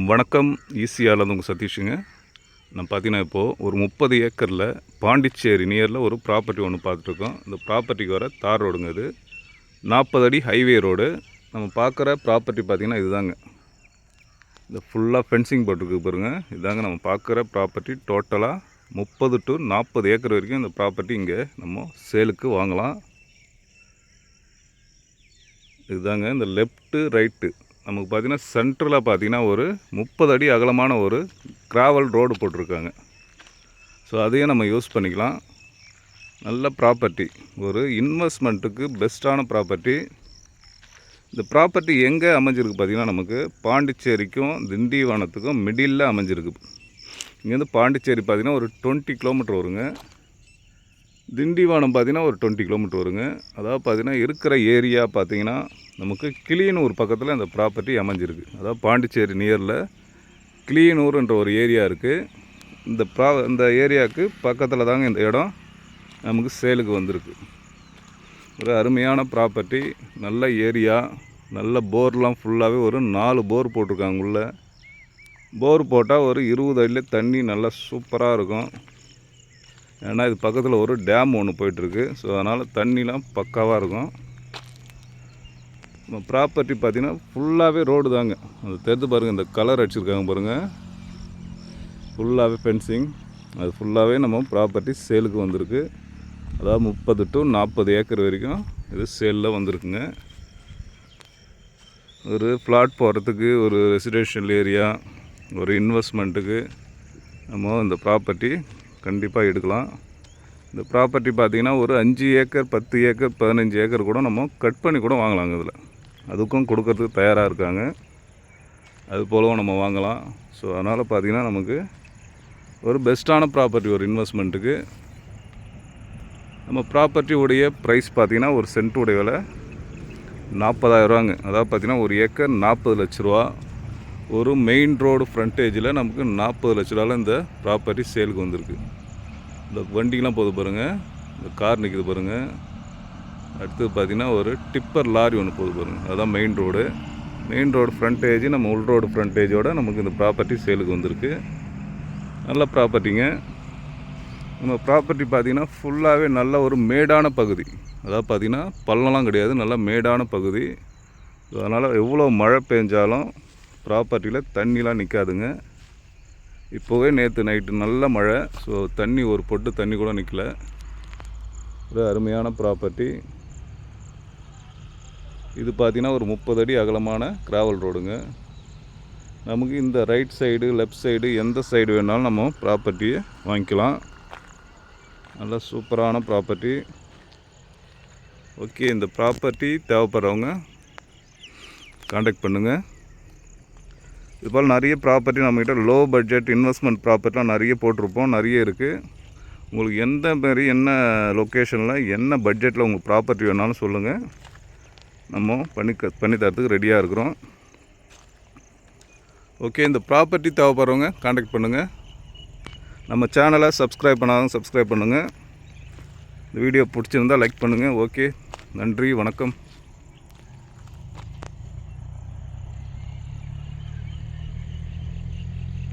வணக்கம். ஈசிஆர்லேருந்து உங்கள் சதீஷுங்க. நான் பார்த்தீங்கன்னா இப்போது ஒரு 30 ஏக்கரில் பாண்டிச்சேரி நியரில் ஒரு ப்ராப்பர்ட்டி ஒன்று பார்த்துட்ருக்கோம். இந்த ப்ராப்பர்ட்டிக்கு வர தார் ரோடுங்க. இது 40 அடி ஹைவே ரோடு. நம்ம பார்க்குற ப்ராப்பர்ட்டி பார்த்திங்கன்னா இதுதாங்க. இந்த ஃபுல்லாக ஃபென்சிங் போட்டுருக்கு பாருங்க. இதுதாங்க நம்ம பார்க்குற ப்ராப்பர்ட்டி. டோட்டலாக 30 to 40 ஏக்கர் வரைக்கும் இந்த ப்ராப்பர்ட்டி இங்கே நம்ம சேலுக்கு வாங்கலாம். இதுதாங்க இந்த லெஃப்ட்டு ரைட்டு நமக்கு பார்த்திங்கன்னா சென்ட்ரலாக பார்த்திங்கன்னா ஒரு 30 அடி அகலமான ஒரு கிராவல் ரோடு போட்டிருக்காங்க. ஸோ அதையும் நம்ம யூஸ் பண்ணிக்கலாம். நல்ல ப்ராப்பர்ட்டி, ஒரு இன்வெஸ்ட்மெண்ட்டுக்கு பெஸ்ட்டான ப்ராப்பர்ட்டி. இந்த ப்ராப்பர்ட்டி எங்கே அமைஞ்சிருக்கு பார்த்திங்கன்னா நமக்கு பாண்டிச்சேரிக்கும் திண்டிவனத்துக்கும் மிடில் அமைஞ்சிருக்கு. இங்கேருந்து பாண்டிச்சேரி பார்த்திங்கன்னா ஒரு 20 கிலோமீட்டர் வருங்க. திண்டிவனம் பார்த்திங்கன்னா ஒரு 20 கிலோமீட்டர் வருங்க. அதாவது பார்த்திங்கன்னா இருக்கிற ஏரியா பார்த்திங்கன்னா நமக்கு கிளியனூர் பக்கத்தில் இந்த ப்ராப்பர்ட்டி அமைஞ்சிருக்கு. அதாவது பாண்டிச்சேரி நியரில் கிளியனூர்ன்ற ஒரு ஏரியா இருக்குது. இந்த ஏரியாவுக்கு பக்கத்தில் தாங்க இந்த இடம் நமக்கு சேலுக்கு வந்திருக்கு. ஒரு அருமையான ப்ராப்பர்ட்டி, நல்ல ஏரியா, நல்ல போர்லாம் ஃபுல்லாகவே ஒரு 4 போர் போட்டிருக்காங்க. உள்ள போர் போட்டால் ஒரு 20 அடியில் தண்ணி நல்லா சூப்பராக இருக்கும். ஏன்னா இது பக்கத்தில் ஒரு டேம் ஒன்று போயிட்டுருக்கு. ஸோ அதனால் தண்ணிலாம் பக்காவாக இருக்கும். நம்ம ப்ராப்பர்ட்டி பார்த்திங்கன்னா ஃபுல்லாகவே ரோடு தாங்க. அது தெரிஞ்சு பாருங்கள், இந்த கலர் அடிச்சிருக்காங்க பாருங்கள். ஃபுல்லாகவே ஃபென்சிங். அது ஃபுல்லாகவே நம்ம ப்ராப்பர்ட்டி சேலுக்கு வந்திருக்கு. அதாவது 30 to 40 ஏக்கர் வரைக்கும் இது சேலில் வந்திருக்குங்க. ஒரு ஃப்ளாட் போகிறதுக்கு, ஒரு ரெசிடென்ஷியல் ஏரியா, ஒரு இன்வெஸ்ட்மெண்ட்டுக்கு நம்ம இந்த ப்ராப்பர்ட்டி கண்டிப்பாக எடுக்கலாம். இந்த ப்ராப்பர்ட்டி பார்த்திங்கன்னா ஒரு 5 ஏக்கர் 10 ஏக்கர் 15 ஏக்கர் கூட நம்ம கட் பண்ணி கூட வாங்கலாங்க. இதில் அதுக்கும் கொடுக்கறதுக்கு தயாராக இருக்காங்க. அது போலவும் நம்ம வாங்கலாம். ஸோ அதனால் பார்த்திங்கன்னா நமக்கு ஒரு பெஸ்ட்டான ப்ராப்பர்ட்டி ஒரு இன்வெஸ்ட்மெண்ட்டுக்கு. நம்ம ப்ராப்பர்ட்டியுடைய ப்ரைஸ் பார்த்திங்கன்னா ஒரு சென்ட்டுடைய விலை 40,000 ரூபாங்க. அதாவது பார்த்திங்கன்னா ஒரு ஏக்கர் 40 லட்ச ரூபா. ஒரு மெயின் ரோடு ஃப்ரண்டேஜில் நமக்கு 40 லட்ச ரூபாவில் இந்த ப்ராப்பர்ட்டி சேலுக்கு வந்திருக்கு. இந்த வண்டிக்கெலாம் போகுது பாருங்கள், இந்த கார் நிற்குது பாருங்கள். அடுத்தது பார்த்திங்கன்னா ஒரு டிப்பர் லாரி ஒன்று போகுது பாருங்கள். அதுதான் மெயின் ரோடு ஃப்ரண்டேஜ். நம்ம உள் ரோடு ஃப்ரண்டேஜோடு நமக்கு இந்த ப்ராப்பர்ட்டி சேலுக்கு வந்திருக்கு. நல்ல ப்ராப்பர்ட்டிங்க. நம்ம ப்ராப்பர்ட்டி பார்த்திங்கன்னா ஃபுல்லாகவே நல்ல ஒரு மேடான பகுதி. அதாவது பார்த்திங்கன்னா பள்ளம்லாம் கிடையாது, நல்ல மேடான பகுதி. அதனால் எவ்வளோ மழை பெஞ்சாலும் ப்ராப்பர்ட்டியில் தண்ணிலாம் நிற்காதுங்க. இப்போவே நேற்று நைட்டு நல்ல மழை. ஸோ தண்ணி ஒரு பொட்டு தண்ணி கூட நிற்கல. ஒரு அருமையான ப்ராப்பர்ட்டி. இது பார்த்திங்கன்னா ஒரு 30 அடி அகலமான கிராவல் ரோடுங்க. நமக்கு இந்த ரைட் சைடு லெஃப்ட் சைடு எந்த சைடு வேணாலும் நம்ம ப்ராப்பர்ட்டியை வாங்கிக்கலாம். நல்ல சூப்பரான ப்ராப்பர்ட்டி. ஓகே, இந்த ப்ராப்பர்ட்டி தேவைப்படுறவங்க காண்டாக்ட் பண்ணுங்கள். இதுபோல் நிறைய ப்ராப்பர்ட்டி நம்மக்கிட்ட லோ பட்ஜெட் இன்வெஸ்ட்மெண்ட் ப்ராப்பர்ட்டிலாம் நிறைய போட்டிருப்போம், நிறைய இருக்குது. உங்களுக்கு எந்த மாதிரி என்ன லொக்கேஷனில் என்ன பட்ஜெட்டில் உங்களுக்கு ப்ராப்பர்ட்டி வேணாலும் சொல்லுங்கள். நம்ம பண்ணி தரத்துக்கு ரெடியாக இருக்கிறோம். ஓகே, இந்த ப்ராப்பர்ட்டி தேவைப்படுறவங்க காண்டாக்ட் பண்ணுங்கள். நம்ம சேனலை சப்ஸ்கிரைப் பண்ணாதவங்க சப்ஸ்கிரைப் பண்ணுங்கள். இந்த வீடியோ பிடிச்சிருந்தால் லைக் பண்ணுங்கள். ஓகே, நன்றி, வணக்கம்.